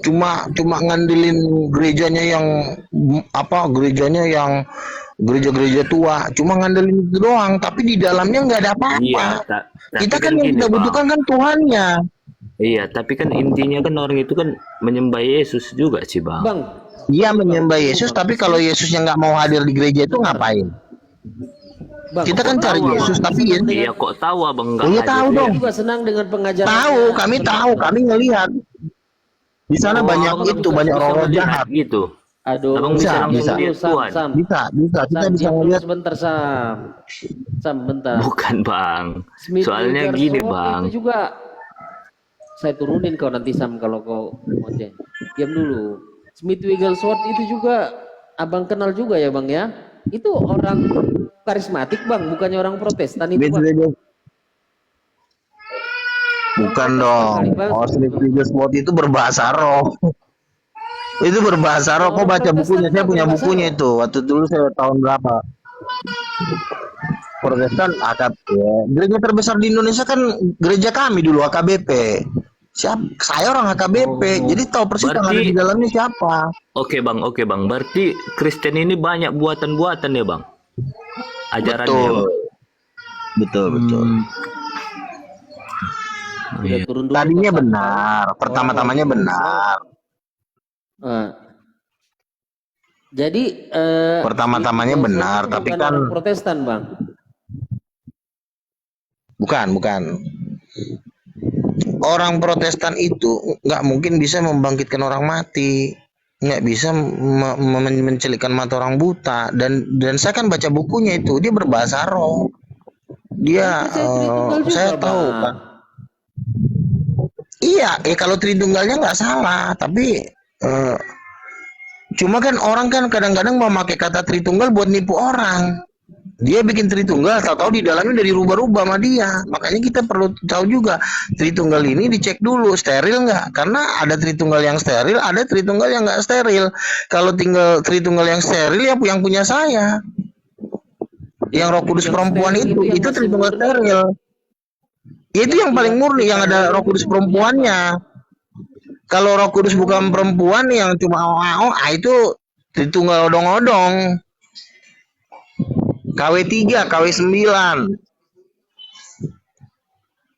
cuma cuma ngandelin gerejanya yang gerejanya yang gereja-gereja tua, cuma ngandelin itu doang, tapi di dalamnya nggak ada Iya, apa-apa. tapi Kita kan kan yang gini kita bang. butuhkan kan Tuhannya. Iya, tapi kan intinya kan orang itu kan menyembah Yesus juga sih bang. Bang, Dia sorry bang, menyembah tunggu Yesus, bang. tapi kalau Yesusnya nggak mau hadir di gereja itu Sebentar, ngapain? bang. Kita kan Kok cari tahu abang? Yesus, tapi Senang Iya, dengan, kok tahu abang nggak oh iya hadir? tahu saya dong, juga senang dengan pengajaran. tahu, kami tahu, kami ngelihat di sana Oh, banyak abang itu, Bukan, banyak bisa roh melihat jahat. gitu. aduh, Abang bisa diam Bisa, dulu, melihat Tuhan. bisa, kita Sam, bisa diam dulu ngelihat. sebentar, Sam. Sam, bentar. Bukan bang. Smith Soalnya Wigglesworth gini bang. itu juga saya turunin kau nanti, Sam, kalau kau ngoceh. Diam dulu. Smith Wigglesworth itu juga abang kenal juga ya bang ya? Itu orang karismatik bang, bukannya orang Protestan itu bang. Bukan Orang dong, Protestan kali bang. Smith Wigglesworth itu berbahasa roh. Itu berbahasa roh. Kok Orang baca Protestan bukunya? Saya nggak punya berbahasa bukunya roh. itu. Waktu dulu saya tahun berapa? Protestan akad ya. Gereja terbesar di Indonesia kan gereja kami dulu AKBP. Saya orang AKBP, Oh, jadi tahu persis yang ada di Berarti dalamnya siapa. oke bang. Berarti Kristen ini banyak buatan-buatan ya bang. Ajarannya ya Betul, bang. betul. udah Iya. turun dulu Tadinya Pak Sam. benar, pertama-tamanya benar. Nah, jadi Pertama-tamanya Smith benar, Wigglesworth tapi bukan kan orang Protestan bang. bukan. Orang Protestan itu nggak mungkin bisa membangkitkan orang mati, nggak bisa mencelikkan mata orang buta. Dan saya kan baca bukunya itu, dia berbahasa roh. Dia, Percaya Tritunggal juga saya bang. tahu kan. Iya, kalau Tritunggalnya nggak salah, tapi cuma kan orang kan kadang-kadang memakai kata Tritunggal buat nipu orang. Dia bikin Tritunggal, tahu-tahu di dalamnya dari rubah-rubah sama dia. Makanya kita perlu tahu juga Tritunggal ini dicek dulu steril nggak? Karena ada Tritunggal yang steril, ada Tritunggal yang nggak steril. Kalau tinggal Tritunggal yang steril ya yang punya saya, yang Roh Kudus Yang perempuan steril yang itu masih Tritunggal murni, steril. Itu yang paling murni, yang ada Roh Kudus perempuannya. Kalau Roh Kudus bukan perempuan yang cuma itu Tritunggal odong-odong. KW3, KW9.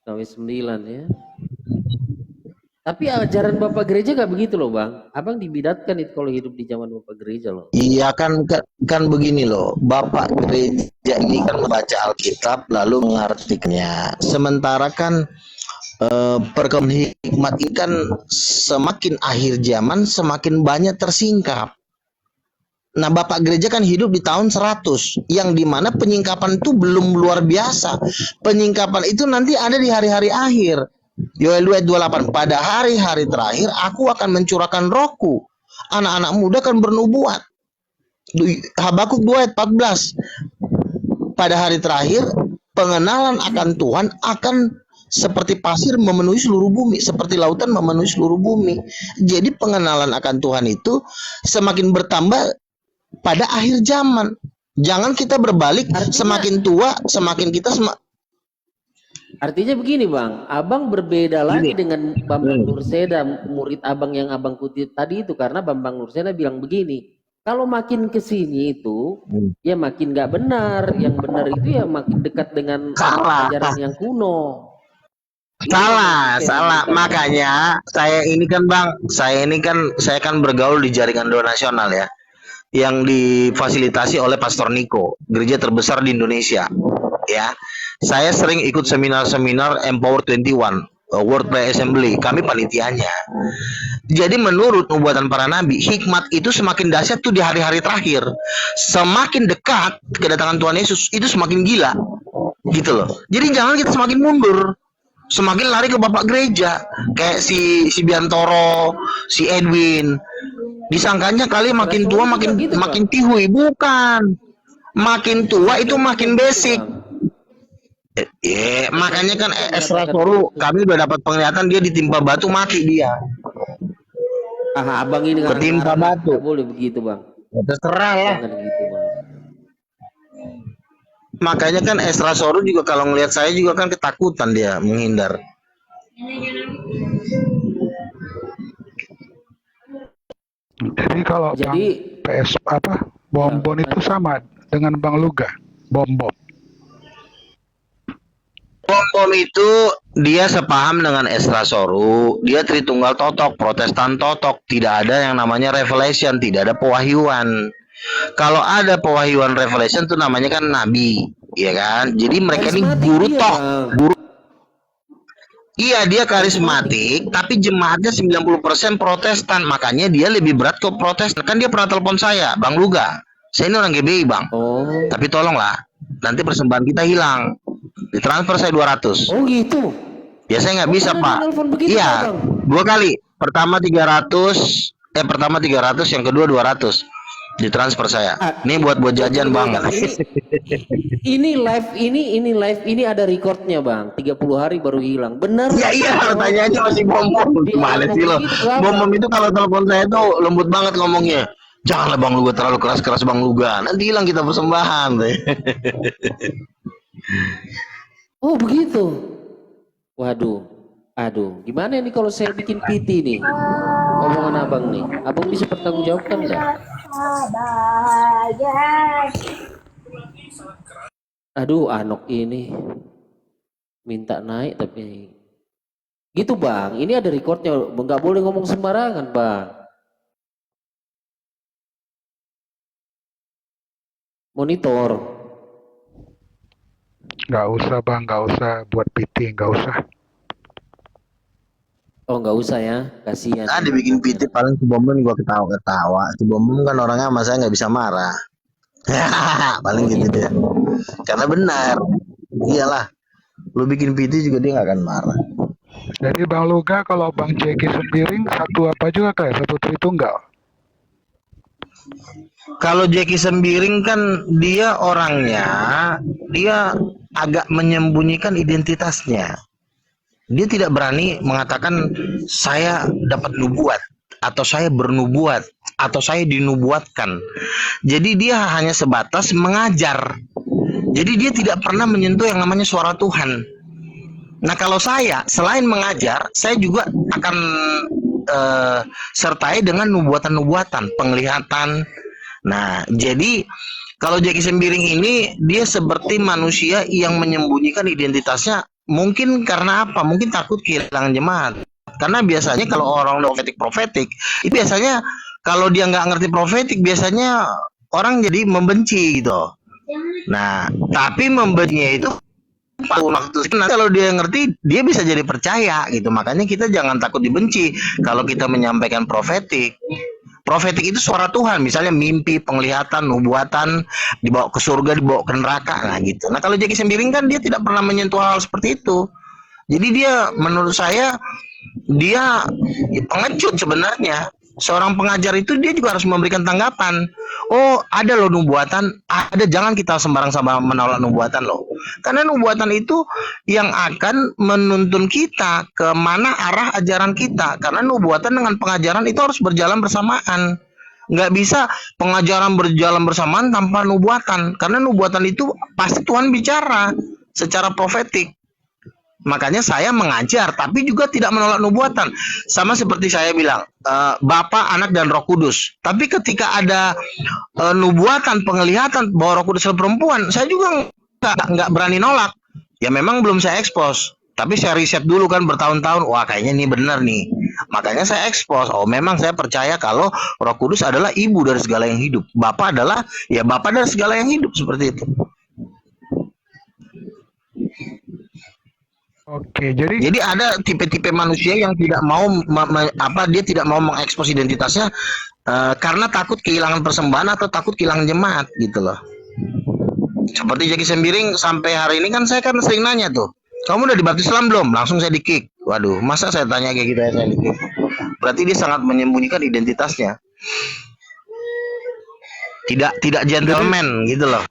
KW9 ya. Tapi ajaran Bapak Gereja nggak begitu loh bang. Abang dibidatkan itu kalau hidup di zaman Bapak Gereja loh. Iya kan begini loh, Bapak gereja ini kan membaca Alkitab lalu mengartikannya. Sementara kan perkembangan hikmat ini kan semakin akhir zaman semakin banyak tersingkap. Nah, Bapak gereja kan hidup di tahun 100, yang dimana penyingkapan itu belum luar biasa. Penyingkapan itu nanti ada di hari-hari akhir. Yoel 2 ayat 28, pada hari-hari terakhir aku akan mencurahkan rohku. Anak-anak muda akan bernubuat. Habakuk 2 ayat 14, pada hari terakhir pengenalan akan Tuhan akan seperti pasir memenuhi seluruh bumi, seperti lautan memenuhi seluruh bumi. Jadi pengenalan akan Tuhan itu semakin bertambah pada akhir zaman. Jangan kita berbalik, semakin tua semakin kita Artinya begini bang, abang berbeda lagi dengan Bambang Nurseda, murid abang yang abang kutip tadi itu, karena Bambang Nurseda bilang begini, kalau makin kesini itu ya makin nggak benar, yang benar itu ya makin dekat dengan ajaran yang kuno. Salah. Makanya saya ini kan bergaul di jaringan doa nasional ya, yang difasilitasi oleh Pastor Niko, gereja terbesar di Indonesia. Ya, saya sering ikut seminar-seminar Empower 21, World Prayer Assembly. Kami panitianya. Jadi menurut nubuatan para nabi, hikmat itu semakin dahsyat tuh di hari-hari terakhir. Semakin dekat kedatangan Tuhan Yesus, itu semakin gila. Gitu loh. Jadi jangan kita semakin mundur, semakin lari ke Bapak gereja, kayak si Biantoro, si Edwin. Disangkanya kali makin tua makin tihui, bukan. Makin tua itu makin basic. Makanya kan Esra Soru, kami udah dapat penglihatan dia ditimpa batu mati dia. Abang ini ketimpa batu. Boleh begitu bang. Terserah lah. Gitu, bang. Makanya kan Esra Soru juga kalau ngelihat saya juga kan ketakutan, dia menghindar. Jadi kalau Bang Jadi PS apa Bombon itu sama dengan Bang Luga. Bom. Bom itu dia sepaham dengan Esra Soru, dia Tritunggal Totok, Protestan Totok, tidak ada yang namanya revelation, tidak ada pewahyuan. Kalau ada pewahyuan revelation itu namanya kan nabi, ya kan? Jadi mereka ini karismatik guru dia, tok, Bang. guru. Iya, dia karismatik, tapi jemaatnya 90% Protestan, makanya dia lebih berat ke Protestan. Kan dia pernah telepon saya, Bang Luga. Saya ini orang GBI, Bang. Oh. Tapi tolonglah, nanti persembahan kita hilang. Ditransfer saya 200. Oh gitu. Ya saya nggak bisa, Karena Pak. dia nelpon begitu, Iya, Bang. 2 kali. Pertama 300, yang kedua 200. Ditransfer saya. Ini buat jajan, Bang. Ini live ini ada recordnya, Bang. 30 hari baru hilang. Benar. Ya iya, tanya aja masih bom. Gimana sih lo? Bom itu kalau telepon saya tuh lembut banget ngomongnya. Janganlah Bang Luga terlalu keras-keras, Bang Luga. Nanti hilang kita persembahan. Oh begitu. Waduh. Aduh, gimana ini kalau saya bikin PT nih? Omongan abang nih. Abang bisa pertanggungjawabkan nggak? Aduh, Anok ini minta naik tapi gitu, Bang. Ini ada recordnya, nggak boleh ngomong sembarangan, Bang. Monitor. Nggak usah Bang, nggak usah buat PT, nggak usah. Oh, nggak usah ya, kasihan. Nah, dibikin PT paling si Bomben gua ketawa-ketawa. Si Bomben kan orangnya sama saya nggak bisa marah. Paling gitu dia. Karena benar. Iyalah. Lu bikin PT juga dia nggak akan marah. Jadi Bang Luga kalau Bang Jeki Sembiring satu apa juga kayak satu Tritunggal. Kalau Jeki Sembiring kan dia orangnya, dia agak menyembunyikan identitasnya. Dia tidak berani mengatakan saya dapat nubuat atau saya bernubuat atau saya dinubuatkan. Jadi dia hanya sebatas mengajar. Jadi dia tidak pernah menyentuh yang namanya suara Tuhan. Nah kalau saya selain mengajar, saya juga akan sertai dengan nubuatan-nubuatan, penglihatan. Nah jadi kalau Jeki Sembiring ini dia seperti manusia yang menyembunyikan identitasnya. Mungkin karena apa? Mungkin takut kehilangan jemaat. Karena biasanya kalau orang profetik, itu biasanya kalau dia nggak ngerti profetik, biasanya orang jadi membenci gitu. Nah, tapi membencinya itu waktu kalau dia ngerti, dia bisa jadi percaya gitu. Makanya kita jangan takut dibenci kalau kita menyampaikan profetik. Profetik itu suara Tuhan, misalnya mimpi, penglihatan, nubuatan, dibawa ke surga, dibawa ke neraka, nah gitu. Nah kalau Jeki Sembiring kan dia tidak pernah menyentuh hal seperti itu. Jadi dia, menurut saya, dia pengecut sebenarnya. Seorang pengajar itu dia juga harus memberikan tanggapan. Oh ada loh nubuatan, ada, jangan kita sembarang-sembarang menolak nubuatan loh. Karena nubuatan itu yang akan menuntun kita ke mana arah ajaran kita. Karena nubuatan dengan pengajaran itu harus berjalan bersamaan. Nggak bisa pengajaran berjalan bersamaan tanpa nubuatan. Karena nubuatan itu pasti Tuhan bicara secara profetik. Makanya saya mengajar, tapi juga tidak menolak nubuatan. Sama seperti saya bilang, Bapa, Anak, dan Roh Kudus. Tapi ketika ada nubuatan, penglihatan bahwa Roh Kudus adalah perempuan, saya juga nggak berani nolak. Ya memang belum saya ekspos. Tapi saya riset dulu kan bertahun-tahun. Wah kayaknya ini benar nih. Makanya saya ekspos. Oh memang saya percaya kalau Roh Kudus adalah ibu dari segala yang hidup. Bapa adalah ya Bapa dari segala yang hidup, seperti itu. Oke, jadi ada tipe-tipe manusia yang tidak mau dia tidak mau mengekspos identitasnya karena takut kehilangan persembahan atau takut kehilangan jemaat gitu loh. Seperti Jeki Sembiring sampai hari ini kan saya kan sering nanya tuh, kamu udah dibaptis Islam belum? Langsung saya di-kick. Waduh, masa saya tanya kayak gitu ya, saya di-kick. Berarti dia sangat menyembunyikan identitasnya. Tidak gentleman gitu loh.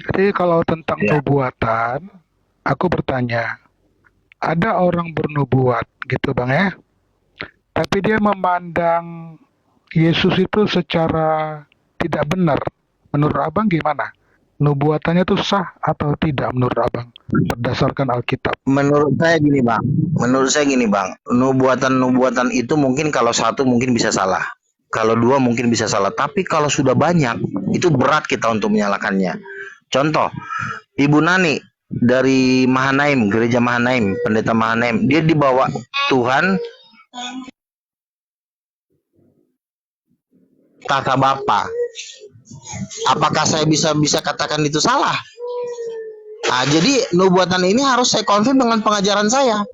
Jadi kalau tentang nubuatan, aku bertanya, ada orang bernubuat gitu Bang ya, tapi dia memandang Yesus itu secara tidak benar. Menurut Abang gimana? nubuatannya itu sah atau tidak menurut abang berdasarkan Alkitab? Menurut saya gini bang, nubuatan itu mungkin kalau satu mungkin bisa salah, kalau dua mungkin bisa salah, tapi kalau sudah banyak itu berat kita untuk menyalahkannya. Contoh, Ibu Nani dari Mahanaim, gereja Mahanaim, pendeta Mahanaim, dia dibawa Tuhan tata Bapa. Apakah saya bisa katakan itu salah? Nah, jadi nubuatan ini harus saya konfirm dengan pengajaran saya.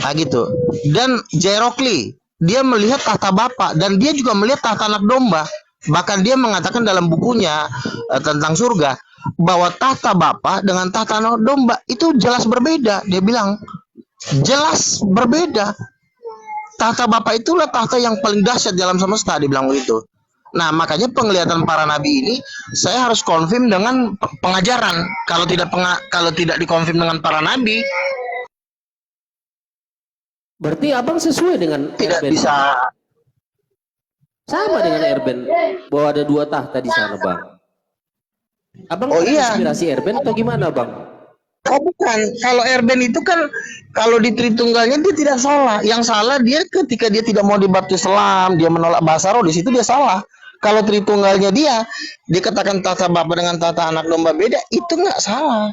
Nah, gitu. Dan Jairokli, dia melihat tahta Bapa dan dia juga melihat tahta anak domba. Bahkan dia mengatakan dalam bukunya tentang surga bahwa tahta Bapa dengan tahta anak domba itu jelas berbeda. Dia bilang jelas berbeda. Tahta Bapa itulah tahta yang paling dahsyat dalam semesta, dia bilang begitu. Nah, makanya penglihatan para nabi ini saya harus konfirm dengan pengajaran. Kalau tidak dikonfirm dengan para nabi, Berarti abang sesuai dengan tidak Erben. bisa. Sama dengan Erben bahwa ada 2 tahta di sana, bang. Abang iya. inspirasi Erben atau gimana, bang? Oh bukan, kalau Erben itu kan kalau di Tritunggalnya dia tidak salah. Yang salah dia ketika dia tidak mau dibaptis selam, dia menolak bahasa roh, di situ dia salah. Kalau Tritunggalnya dia dikatakan tata Bapa dengan tata anak domba beda, itu nggak salah.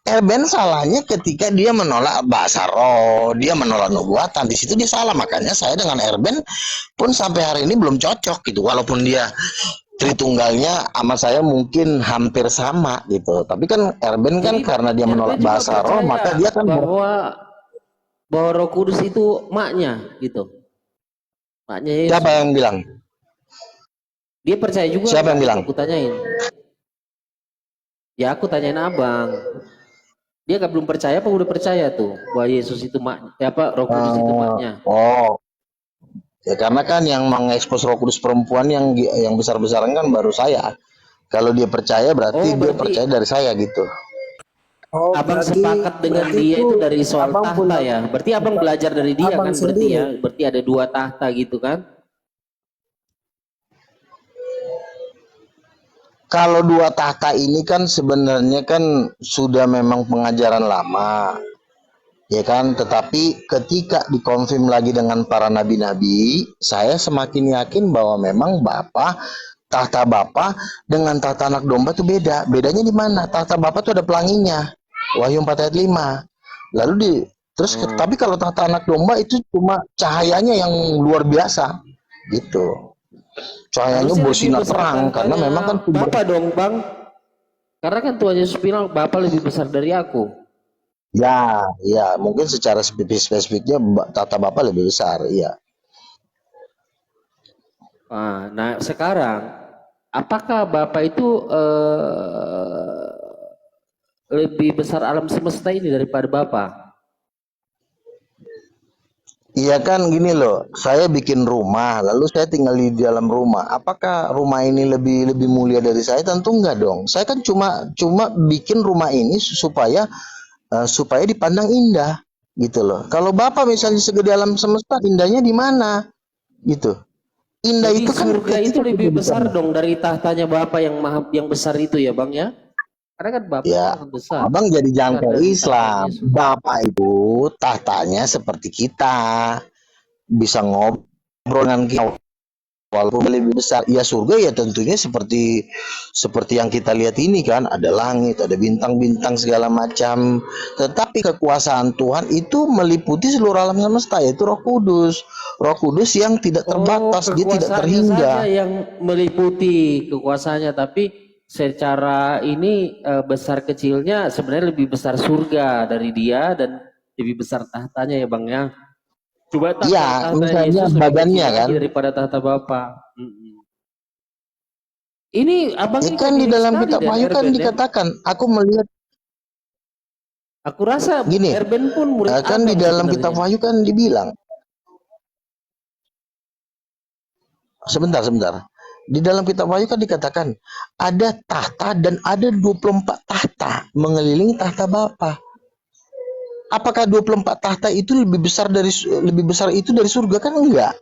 Erben salahnya ketika dia menolak bahasa roh, dia menolak nubuatan, di situ dia salah. Makanya saya dengan Erben pun sampai hari ini belum cocok gitu, walaupun dia Tritunggalnya sama saya mungkin hampir sama gitu. Tapi kan Erben kan Jadi, karena dia menolak Erben juga bahasa roh, percaya maka dia kan bahwa Roh Kudus itu maknya gitu. Maknya Yesus. siapa yang bilang? Dia percaya juga. Siapa yang bilang? Aku tanyain. Ya aku tanyain abang. Dia nggak belum percaya apa udah percaya tuh bahwa Yesus itu Roh Kudus itu maknya. Oh, ya karena kan yang mengekspos Roh Kudus perempuan yang besar-besaran kan baru saya. Kalau dia percaya berarti dia percaya dari saya gitu. Oh, Abang sepakat dengan dia itu dari soal tahta ya. Berarti abang belajar dari dia abang kan berarti sendiri. ya. Berarti ada 2 tahta gitu kan? Kalau 2 tahta ini kan sebenarnya kan sudah memang pengajaran lama, ya kan? Tetapi ketika dikonfirm lagi dengan para nabi-nabi, saya semakin yakin bahwa memang tahta Bapa dengan tahta anak domba itu beda. Bedanya di mana? Tahta Bapa itu ada pelanginya, Wahyu 4 ayat 5. Lalu tapi kalau tahta anak domba itu cuma cahayanya yang luar biasa, gitu. Cahayanya bersinar terang karena memang kan Bapak dong bang, karena kan Tuhan Yesus bilang Bapak lebih besar dari aku. ya mungkin secara spesifiknya tahta Bapa lebih besar, iya. Nah sekarang apakah Bapak itu lebih besar alam semesta ini daripada Bapak? Iya kan gini loh, saya bikin rumah, lalu saya tinggal di dalam rumah. Apakah rumah ini lebih mulia dari saya? Tentu enggak dong. Saya kan cuma bikin rumah ini supaya dipandang indah, gitu loh. Kalau Bapak misalnya segede alam semesta, indahnya di mana? Gitu. Indah Jadi itu kan surga itu lebih besar dong dari tahtanya Bapak yang besar itu ya bang ya? Karena kan Bapak ya, sangat besar. abang jadi jangka Dari Islam. tahtanya Bapak itu tahtanya seperti kita, bisa ngobrol dengan kita walaupun lebih besar. Ya surga ya tentunya seperti yang kita lihat ini kan, ada langit, ada bintang-bintang segala macam. Tetapi kekuasaan Tuhan itu meliputi seluruh alam semesta, yaitu Roh Kudus. Roh Kudus yang tidak terbatas, dia tidak terhingga. Saja yang meliputi kekuasaannya, tapi secara ini besar kecilnya sebenarnya lebih besar surga dari dia dan lebih besar tahtanya ya bang ya. Coba tahta misalnya Yesus badannya kan daripada tahta Bapa. Ini abang ya kan di dalam kitab Wahyu kan dikatakan, aku melihat. Aku rasa gini, Erben pun murid kan di dalam kitab Wahyu kan dibilang. Sebentar. Di dalam kitab Wahyu kan dikatakan ada tahta dan ada 24 tahta mengelilingi tahta Bapa. Apakah 24 tahta itu lebih besar itu dari surga? Kan enggak.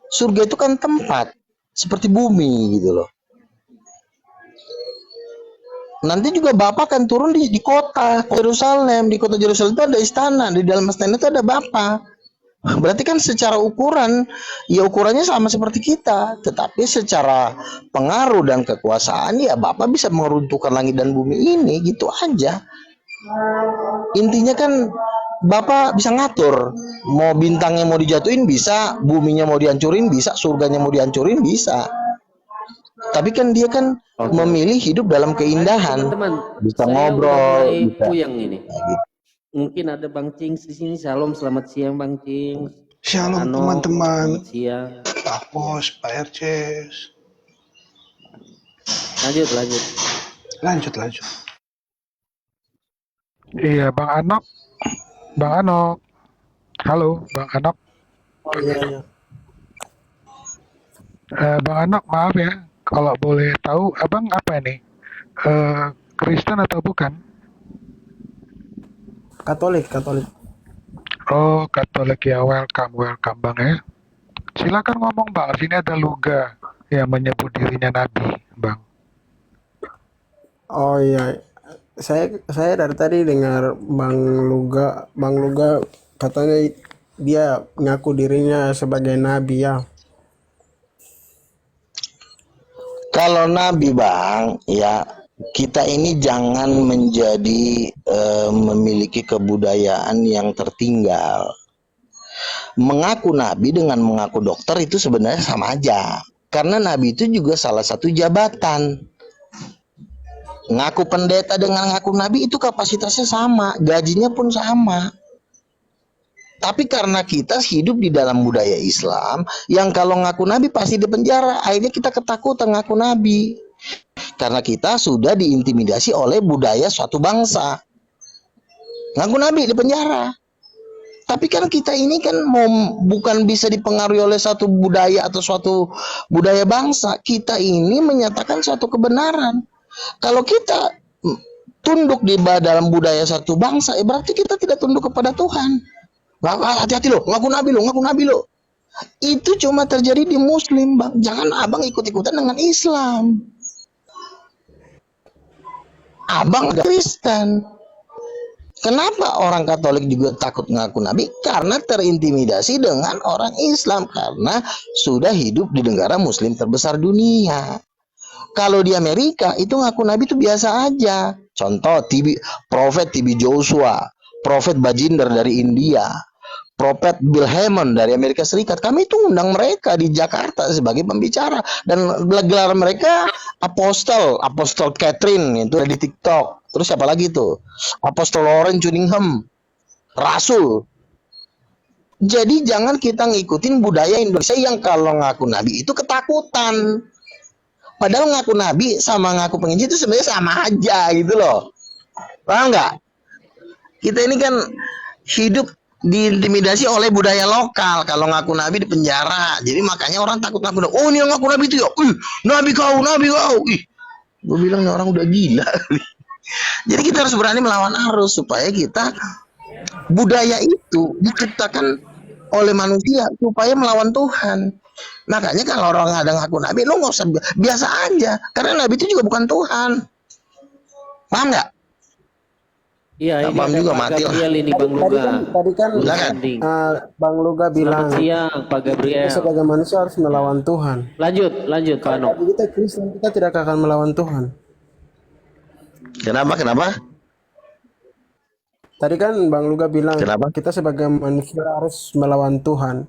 Surga itu kan tempat seperti bumi gitu loh. nanti juga Bapak akan turun di kota Yerusalem. Di kota Yerusalem itu ada istana, di dalam istana itu ada Bapak. Berarti kan secara ukuran, ya ukurannya sama seperti kita, tetapi secara pengaruh dan kekuasaan ya Bapak bisa meruntuhkan langit dan bumi ini, gitu aja. Intinya kan Bapak bisa ngatur, mau bintangnya mau dijatuhin bisa, buminya mau dihancurin bisa, surganya mau dihancurin bisa. Tapi kan dia kan Oke. memilih hidup dalam keindahan, Teman-teman, bisa saya udah ngobrol, mulai bisa puyeng ini. gitu. Mungkin ada Bang Cings di sini. Shalom, selamat siang Bang Cings. Shalom Ano, teman-teman, selamat siang. Pak Pos, Pak RCS. Lanjut. Lanjut. Iya, Bang Anok. Bang Anok. Halo, Bang Anok. Oh iya. Bang Anok, maaf ya. Kalau boleh tahu, Abang apa ini? Kristen atau bukan? Katolik. Oh, Katolik ya. Welcome Bang ya. Silakan ngomong Bang. Sini ada Luga yang menyebut dirinya Nabi, Bang. Oh iya, saya dari tadi dengar Bang Luga katanya dia ngaku dirinya sebagai nabi ya. Kalau Nabi Bang, ya kita ini jangan menjadi memiliki kebudayaan yang tertinggal. Mengaku Nabi dengan mengaku dokter itu sebenarnya sama aja. Karena Nabi itu juga salah satu jabatan. Ngaku pendeta dengan ngaku Nabi itu kapasitasnya sama, gajinya pun sama. Tapi karena kita hidup di dalam budaya Islam, yang kalau ngaku Nabi pasti dipenjara, akhirnya kita ketakutan ngaku Nabi. Karena kita sudah diintimidasi oleh budaya suatu bangsa. Ngaku Nabi dipenjara. Tapi kan kita ini kan bukan bisa dipengaruhi oleh satu budaya atau suatu budaya bangsa. Kita ini menyatakan suatu kebenaran. Kalau kita tunduk di dalam budaya satu bangsa, berarti kita tidak tunduk kepada Tuhan. Hati-hati loh, ngaku nabi lo. Itu cuma terjadi di Muslim, Bang. Jangan Abang ikut-ikutan dengan Islam. Abang Kristen. Kenapa orang Katolik juga takut ngaku nabi? Karena terintimidasi dengan orang Islam, karena sudah hidup di negara Muslim terbesar dunia. Kalau di Amerika itu ngaku nabi itu biasa aja. Contoh Prophet TB Joshua, Prophet Bajinder dari India, Prophet Bill Hammond dari Amerika Serikat. Kami itu undang mereka di Jakarta sebagai pembicara, dan gelar mereka Apostol Catherine itu di TikTok. Terus siapa lagi tuh? Apostol Lauren Cunningham, Rasul. Jadi jangan kita ngikutin budaya Indonesia yang kalau ngaku nabi itu ketakutan. Padahal ngaku nabi sama ngaku penginjil itu sebenarnya sama aja gitu loh. Paham nggak? Kita ini kan hidup diintimidasi oleh budaya lokal. Kalau ngaku nabi di penjara. Jadi makanya orang takut ngaku nabi. Oh, ini yang ngaku nabi itu ya. Nabi kau. Gue bilang ini orang udah gila. Jadi kita harus berani melawan arus supaya kita budaya itu diciptakan oleh manusia supaya melawan Tuhan. Makanya kalau orang ada ngaku nabi, lo nggak usah, biasa aja. Karena nabi itu juga bukan Tuhan. Paham nggak? Iya, ini Bang ada juga Pak mati lah. Gabriel ini Bang Luga. Tadi kan Silakan. Bang Luga bilang Selamat siang Pak Gabriel. kita sebagai manusia harus melawan Tuhan. Lanjut Pak Anok. Tapi kita Kristen, kita tidak akan melawan Tuhan. Kenapa? Tadi kan Bang Luga bilang Kenapa? kita sebagai manusia harus melawan Tuhan.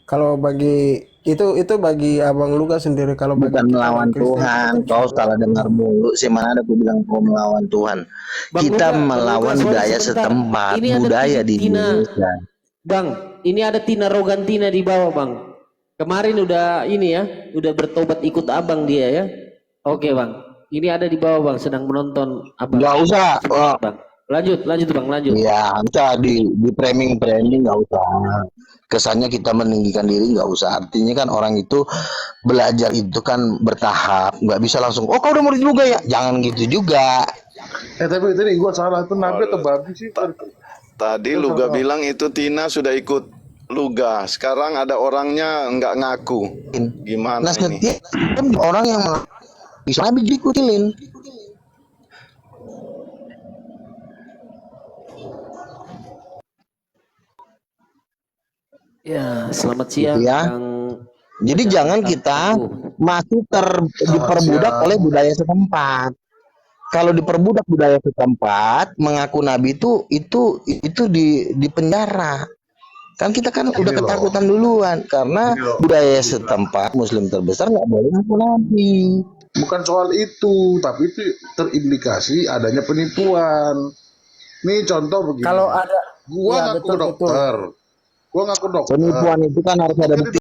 Kalau bagi itu bagi Abang Luga sendiri, kalau bagi Bukan kita melawan Kristen, Tuhan. Kau salah dengar mulu. Si mana ada aku bilang kau melawan Tuhan. Bang Kita Luga, melawan sorry, budaya sebentar. setempat, Ini ada budaya di Tina. Indonesia. Bang, ini ada Tina Rogantina di bawah Bang. Kemarin udah ini ya, udah bertobat ikut Abang dia ya. Oke Bang, ini ada di bawah Bang, sedang menonton Abang. Gak usah. Bang. Lanjut Bang, lanjut. Ya, usah di framing nggak usah. Kesannya kita meninggikan diri nggak usah. Artinya kan orang itu belajar itu kan bertahap, nggak bisa langsung. Oh, kau udah murid juga ya? Jangan gitu juga. Tapi itu nih gue salah, itu nabi atau babi sih? Tadi Luga bilang itu Tina sudah ikut Luga. Sekarang ada orangnya nggak ngaku. Gimana Nah, ini? setiap orang yang bisa nabi diikutin. Ya, selamat siang, Gitu ya. Bang. Jadi jangan kita masih diperbudak siang. oleh budaya setempat. Kalau diperbudak budaya setempat, mengaku nabi itu di penjara. Kan kita kan udah Gini loh. ketakutan duluan karena Gini loh. budaya setempat Muslim terbesar nggak boleh ngaku nabi. Bukan soal itu, tapi itu terindikasi adanya penipuan. Nih contoh begini. Kalau ada Gua ya ngaku betul betul. dokter. Gua ngaku dokter. Penipuan itu kan harus ada Jadi bukti.